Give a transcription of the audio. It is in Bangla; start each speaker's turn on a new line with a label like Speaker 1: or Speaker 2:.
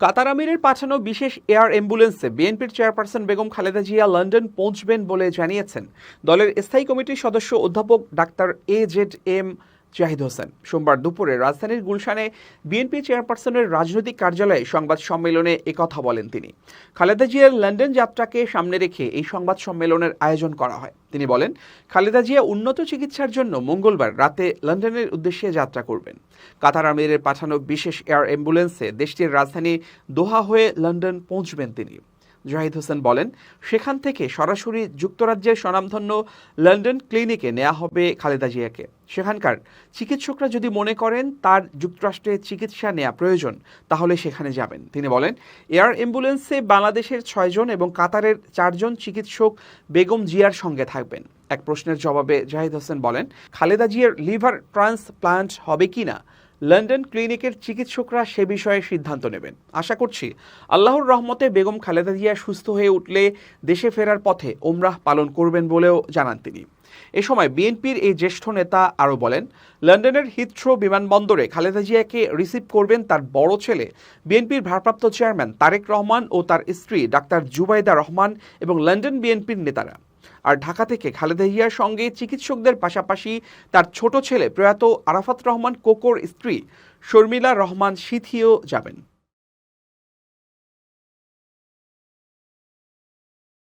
Speaker 1: কাতার আমিরের পাঠানো বিশেষ এয়ার অ্যাম্বুলেন্সে বিএনপির চেয়ারপারসন বেগম খালেদা জিয়া লন্ডন পৌঁছবেন বলে জানিয়েছেন দলের স্থায়ী কমিটির সদস্য অধ্যাপক ডাক্তার AZM জাহিদ হোসেন। সোমবার দুপুরে রাজধানীর গুলশানে বিএনপি চেয়ারপারসনের রাজনৈতিক কার্যালয়ে সংবাদ সম্মেলনে একথা বলেন তিনি। খালেদা জিয়ার লন্ডন যাত্রাকে সামনে রেখে এই সংবাদ সম্মেলনের আয়োজন করা হয়। তিনি বলেন, খালেদা জিয়া উন্নত চিকিৎসার জন্য মঙ্গলবার রাতে লন্ডনের উদ্দেশ্যে যাত্রা করবেন। কাতার আমিরের পাঠানো বিশেষ এয়ার অ্যাম্বুলেন্সে দেশটির রাজধানী দোহা হয়ে লন্ডন পৌঁছবেন তিনি। জাহিদ হোসেন বলেন, সেখান থেকে সরাসরি যুক্তরাজ্যের স্বনামধন্য লন্ডন ক্লিনিকে নেওয়া হবে খালেদা জিয়াকে। সেখানকার চিকিৎসকরা যদি মনে করেন তার যুক্তরাষ্ট্রে চিকিৎসা নেওয়া প্রয়োজন, তাহলে সেখানে যাবেন। তিনি বলেন, এয়ার অ্যাম্বুলেন্সে বাংলাদেশের 6 জন এবং কাতারের 4 জন চিকিৎসক বেগম জিয়ার সঙ্গে থাকবেন। এক প্রশ্নের জবাবে জাহিদ হোসেন বলেন, খালেদা জিয়ার লিভার ট্রান্সপ্লান্ট হবে কিনা লন্ডন ক্লিনিকের চিকিৎসকরা সে বিষয়ে সিদ্ধান্ত নেবেন। আশা করছি আল্লাহর রহমতে বেগম খালেদা জিয়া সুস্থ হয়ে উঠলে দেশে ফেরার পথে ওমরাহ পালন করবেন বলেও জানান তিনি। এ সময় বিএনপির এই জ্যেষ্ঠ নেতা আরও বলেন, লন্ডনের হিথ্রো বিমানবন্দরে খালেদা জিয়াকে রিসিভ করবেন তার বড় ছেলে বিএনপির ভারপ্রাপ্ত চেয়ারম্যান তারেক রহমান ও তার স্ত্রী ডাক্তার জুবাইদা রহমান এবং লন্ডন বিএনপির নেতারা। আর ঢাকা থেকে খালেদা জিয়ার সঙ্গে চিকিৎসকদের পাশাপাশি তার ছোট ছেলে প্রয়াত আরাফাত রহমান কোকোর স্ত্রী শর্মিলা রহমান সিথিও যাবেন।